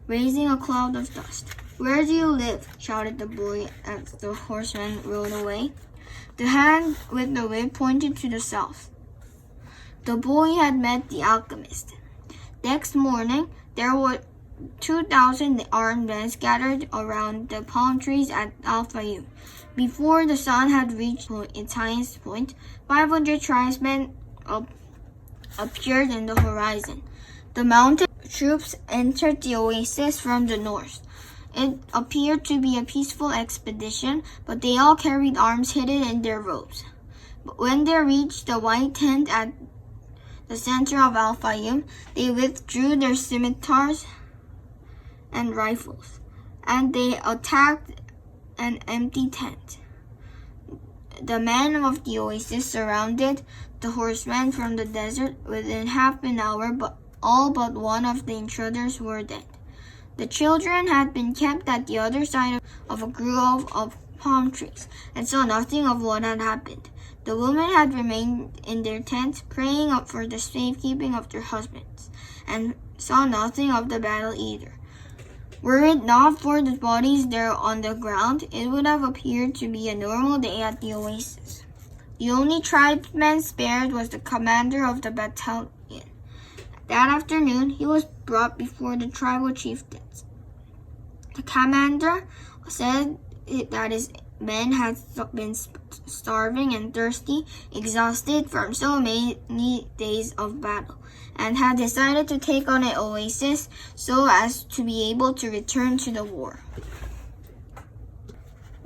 raising a cloud of dust. "Where do you live?" shouted the boy as the horseman rode away. The hand with the whip pointed to the south. The boy had met the alchemist. Next morning, there were 2,000 armed men scattered around the palm trees at Al-Fayoum. Before the sun had reached its highest point, 500 tribesmen appeared in the horizon. The mounted troops entered the oasis from the north. It appeared to be a peaceful expedition, but they all carried arms hidden in their robes. But when they reached the white tent at the center of Al-Fayyum, they withdrew their scimitars and rifles, and they attacked an empty tent. The men of the oasis surrounded the horsemen from the desert. Within half an hour, but all but one of the intruders were dead. The children had been kept at the other side of a grove of palm trees and saw nothing of what had happened. The women had remained in their tents, praying up for the safekeeping of their husbands, and saw nothing of the battle either. Were it not for the bodies there on the ground, it would have appeared to be a normal day at the oasis. The only tribesman spared was the commander of the battalion. That afternoon, he was brought before the tribal chieftains. The commander said that his men had been starving and thirsty, exhausted from so many days of battle, and had decided to take on an oasis so as to be able to return to the war.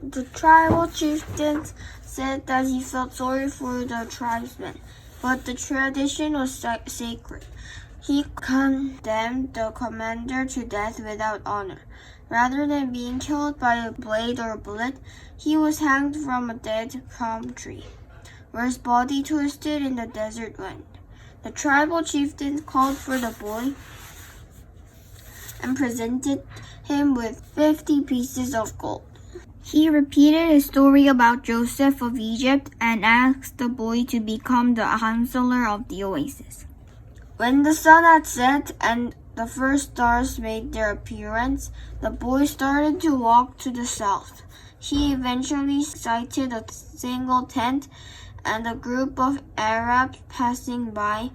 The tribal chieftain said that he felt sorry for the tribesmen, but the tradition was sacred. He condemned the commander to death without honor. Rather than being killed by a blade or a bullet, he was hanged from a dead palm tree, where his body twisted in the desert wind. The tribal chieftain called for the boy and presented him with 50 pieces of gold. He repeated his story about Joseph of Egypt and asked the boy to become the counselor of the oasis. When the sun had set and the first stars made their appearance, the boy started to walk to the south. He eventually sighted a single tent, and a group of Arabs passing by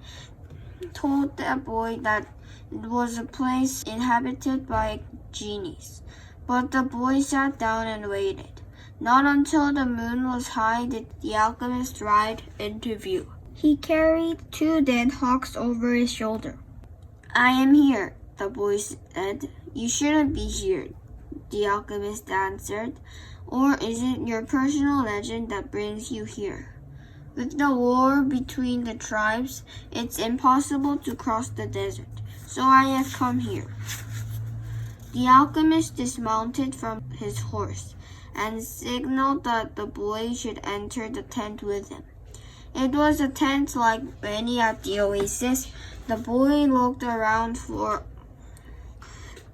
told the boy that it was a place inhabited by genies. But the boy sat down and waited. Not until the moon was high did the alchemist ride into view. He carried 2 dead hawks over his shoulder. "I am here," the boy said. "You shouldn't be here," the alchemist answered. "Or is it your personal legend that brings you here? With the war between the tribes, it's impossible to cross the desert, so I have come here." The alchemist dismounted from his horse and signaled that the boy should enter the tent with him. It was a tent like many at the oasis. The boy looked around for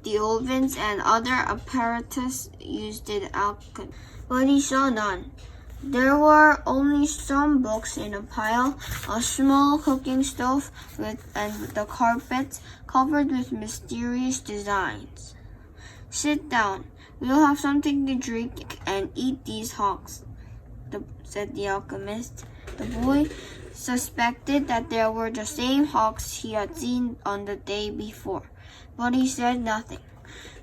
the ovens and other apparatus used in alchemy, but he saw none. There were only some books in a pile, a small cooking stove, and the carpet covered with mysterious designs. "Sit down. We'll have something to drink and eat these hawks," said the alchemist. The boy suspected that they were the same hawks he had seen on the day before, but he said nothing.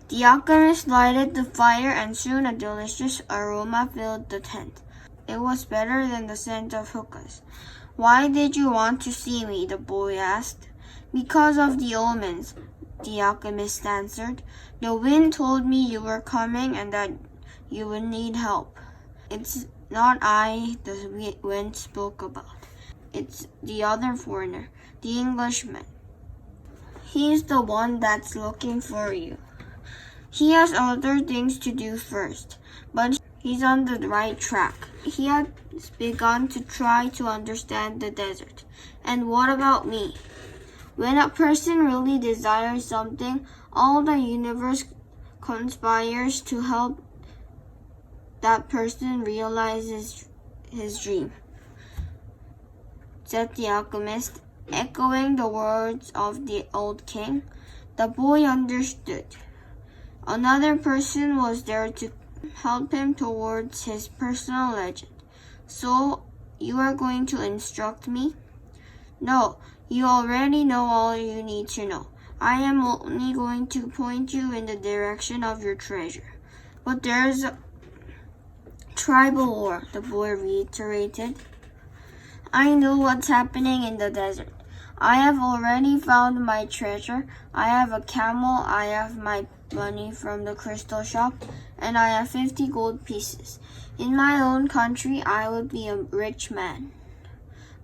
The alchemist lighted the fire, and soon a delicious aroma filled the tent. It was better than the scent of hookahs. "Why did you want to see me?" the boy asked. "Because of the omens," the alchemist answered. "The wind told me you were coming and that you would need help." "It's not I the wind spoke about. It's the other foreigner, the Englishman. He's the one that's looking for you. He has other things to do first, but he's on the right track. He has begun to try to understand the desert. And what about me? When a person really desires something, all the universe conspires to help that person realizes his dream," said the alchemist, echoing the words of the old king. The boy understood. Another person was there to help him towards his personal legend. "So, you are going to instruct me?" "No, you already know all you need to know. I am only going to point you in the direction of your treasure." "But there's a tribal war," the boy reiterated. "I know what's happening in the desert. I have already found my treasure. I have a camel, I have my money from the crystal shop, and I have 50 gold pieces. In my own country, I would be a rich man."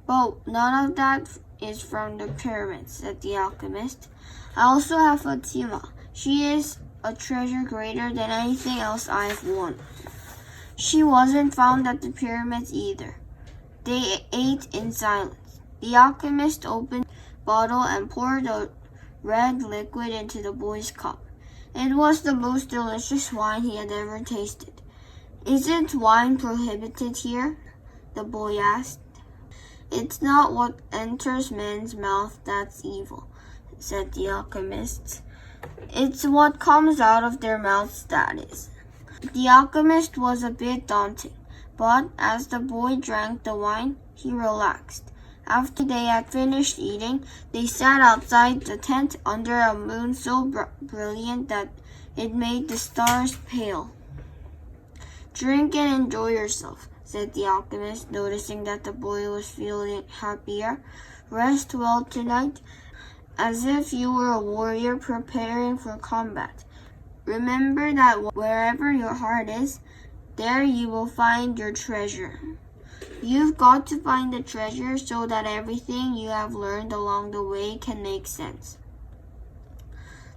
But none of that is from the pyramids, said the alchemist. I also have Fatima. She is a treasure greater than anything else I've won. She wasn't found at the pyramids either. They ate in silence. The alchemist opened the bottle and poured a red liquid into the boy's cup. It was the most delicious wine he had ever tasted. Isn't wine prohibited here? The boy asked. It's not what enters man's mouth that's evil, said the alchemist. It's what comes out of their mouths that is. The alchemist was a bit daunting, but as the boy drank the wine, he relaxed. After they had finished eating, they sat outside the tent under a moon so brilliant that it made the stars pale. Drink and enjoy yourself, said the alchemist, noticing that the boy was feeling happier. Rest well tonight, as if you were a warrior preparing for combat. Remember that wherever your heart is, there you will find your treasure. You've got to find the treasure so that everything you have learned along the way can make sense.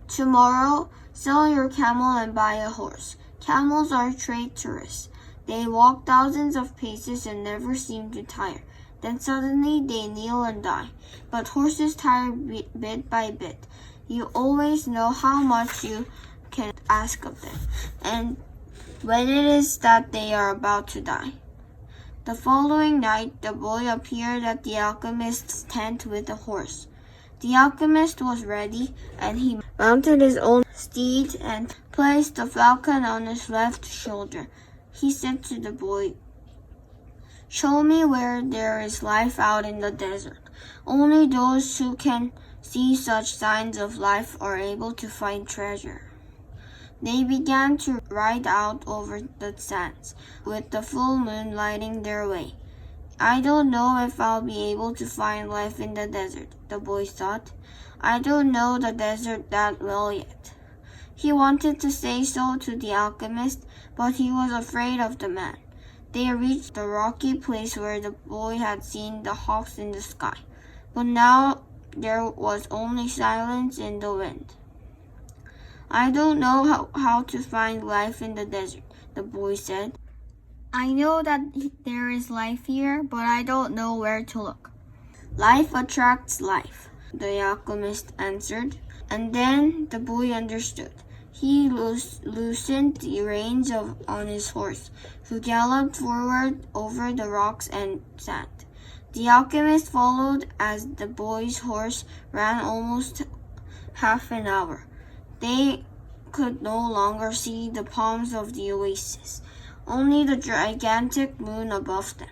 Tomorrow, sell your camel and buy a horse. Camels are traitorous. They walk thousands of paces and never seem to tire. Then suddenly they kneel and die. But horses tire bit by bit. You always know how much you can ask of them, and when it is that they are about to die. The following night, the boy appeared at the alchemist's tent with a horse. The alchemist was ready, and he mounted his own steed and placed the falcon on his left shoulder. He said to the boy, "Show me where there is life out in the desert. Only those who can see such signs of life are able to find treasure." They began to ride out over the sands, with the full moon lighting their way. I don't know if I'll be able to find life in the desert, the boy thought. I don't know the desert that well yet. He wanted to say so to the alchemist, but he was afraid of the man. They reached the rocky place where the boy had seen the hawks in the sky, but now there was only silence in the wind. I don't know how to find life in the desert, the boy said. I know that there is life here, but I don't know where to look. Life attracts life, the alchemist answered, and then the boy understood. He loosened the reins on his horse, who galloped forward over the rocks and sand. The alchemist followed as the boy's horse ran almost half an hour. They could no longer see the palms of the oasis, only the gigantic moon above them,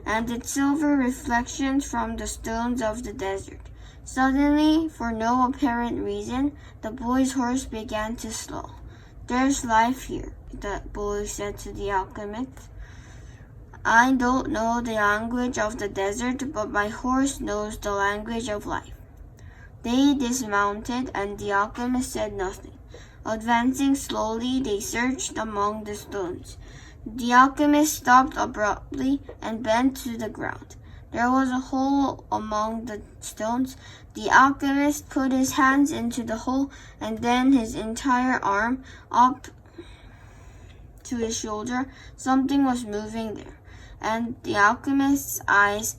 and its silver reflections from the stones of the desert. Suddenly, for no apparent reason, the boy's horse began to slow. There's life here, the boy said to the alchemist. I don't know the language of the desert, but my horse knows the language of life. They dismounted, and the alchemist said nothing. Advancing slowly, they searched among the stones. The alchemist stopped abruptly and bent to the ground. There was a hole among the stones. The alchemist put his hands into the hole and then his entire arm up to his shoulder. Something was moving there, and the alchemist's eyes,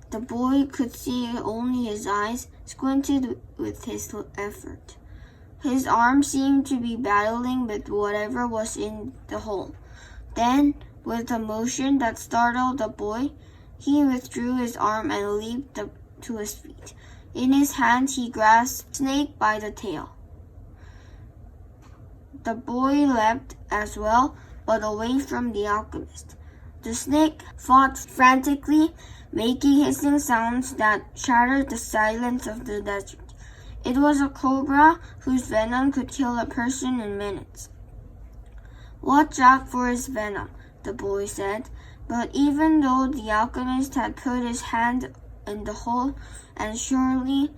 the boy could see only his eyes, squinted with his effort. His arm seemed to be battling with whatever was in the hole. Then, with a motion that startled the boy, he withdrew his arm and leaped to his feet. In his hand, he grasped the snake by the tail. The boy leapt as well, but away from the alchemist. The snake fought frantically, making hissing sounds that shattered the silence of the desert. It was a cobra whose venom could kill a person in minutes. Watch out for his venom, the boy said, but even though the alchemist had put his hand in the hole and surely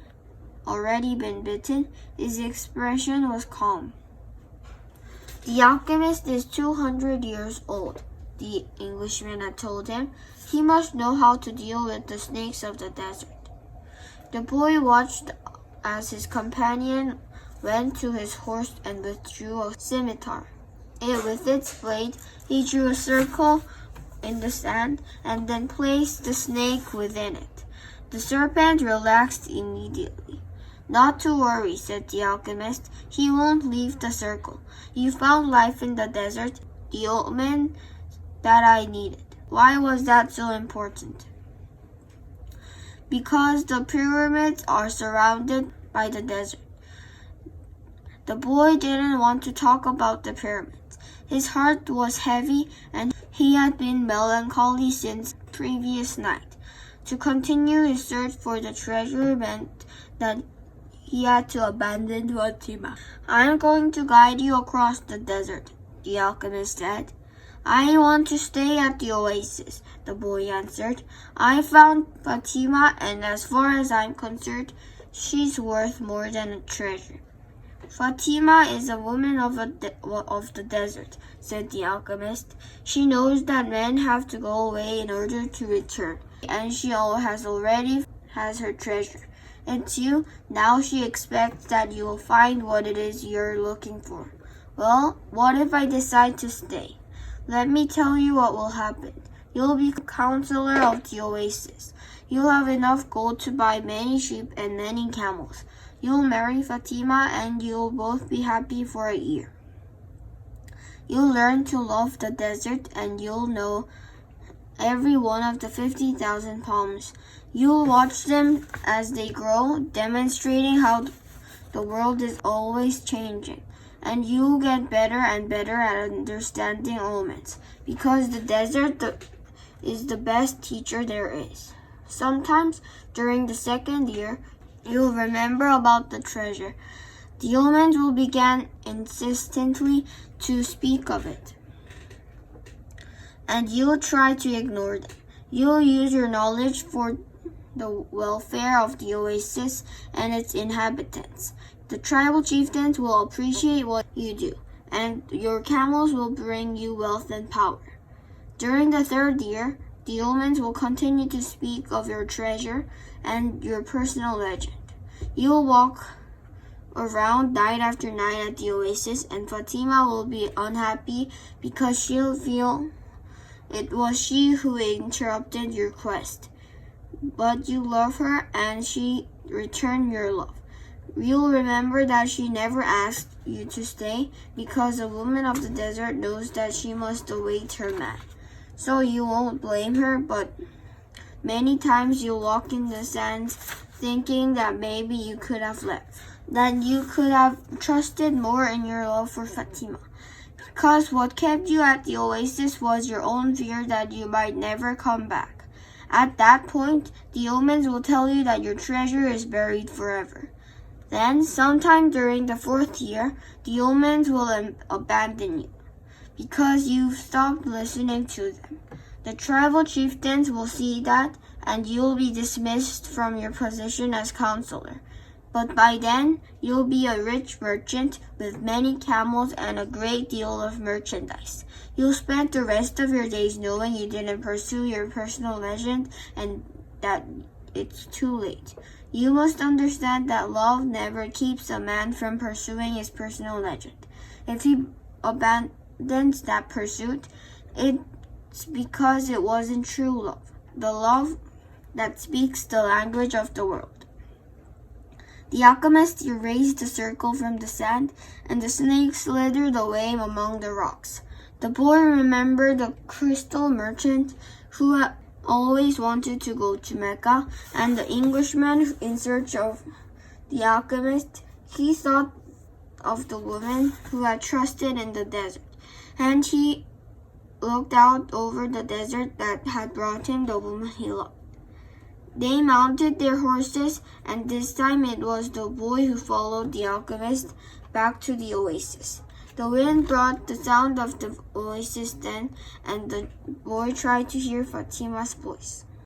already been bitten, his expression was calm. The alchemist is 200 years old, the Englishman had told him. He must know how to deal with the snakes of the desert. The boy watched as his companion went to his horse and withdrew a scimitar. With its blade, he drew a circle in the sand and then placed the snake within it. The serpent relaxed immediately. Not to worry, said the alchemist. He won't leave the circle. You found life in the desert, the omen that I needed. Why was that so important? Because the pyramids are surrounded by the desert. The boy didn't want to talk about the pyramids. His heart was heavy and he had been melancholy since the previous night. To continue his search for the treasure meant that he had to abandon Fatima. I am going to guide you across the desert, the alchemist said. I want to stay at the oasis, the boy answered. I found Fatima, and as far as I'm concerned, she's worth more than a treasure. Fatima is a woman of the desert, said the alchemist. She knows that men have to go away in order to return, and she already has her treasure. It's you. Now she expects that you will find what it is you're looking for. Well, what if I decide to stay? Let me tell you what will happen. You'll be counselor of the oasis. You'll have enough gold to buy many sheep and many camels. You'll marry Fatima and you'll both be happy for a year. You'll learn to love the desert and you'll know every one of the 50,000 palms. You'll watch them as they grow, demonstrating how the world is always changing. And you'll get better and better at understanding omens, because the desert is the best teacher there is. Sometimes, during the second year, you'll remember about the treasure. The omens will begin insistently to speak of it, and you'll try to ignore them. You'll use your knowledge for the welfare of the oasis and its inhabitants. The tribal chieftains will appreciate what you do, and your camels will bring you wealth and power. During the third year, the omens will continue to speak of your treasure and your personal legend. You'll walk around night after night at the oasis, and Fatima will be unhappy because she'll feel it was she who interrupted your quest. But you love her, and she returned your love. You'll remember that she never asked you to stay, because a woman of the desert knows that she must await her man. So you won't blame her, but many times you'll walk in the sands thinking that maybe you could have left, that you could have trusted more in your love for Fatima. Because what kept you at the oasis was your own fear that you might never come back. At that point, the omens will tell you that your treasure is buried forever. Then, sometime during the fourth year, the omens will abandon you, because you've stopped listening to them. The tribal chieftains will see that, and you'll be dismissed from your position as counselor. But by then, you'll be a rich merchant with many camels and a great deal of merchandise. You'll spend the rest of your days knowing you didn't pursue your personal legend and that it's too late. You must understand that love never keeps a man from pursuing his personal legend. If he abandons that pursuit, it's because it wasn't true love, the love that speaks the language of the world. The alchemist erased the circle from the sand, and the snake slithered away among the rocks. The boy remembered the crystal merchant who had always wanted to go to Mecca, and the Englishman in search of the alchemist. He thought of the woman who had trusted in the desert, and he looked out over the desert that had brought him the woman he loved. They mounted their horses, and this time it was the boy who followed the alchemist back to the oasis. The wind brought the sound of the oasis then, and the boy tried to hear Fatima's voice.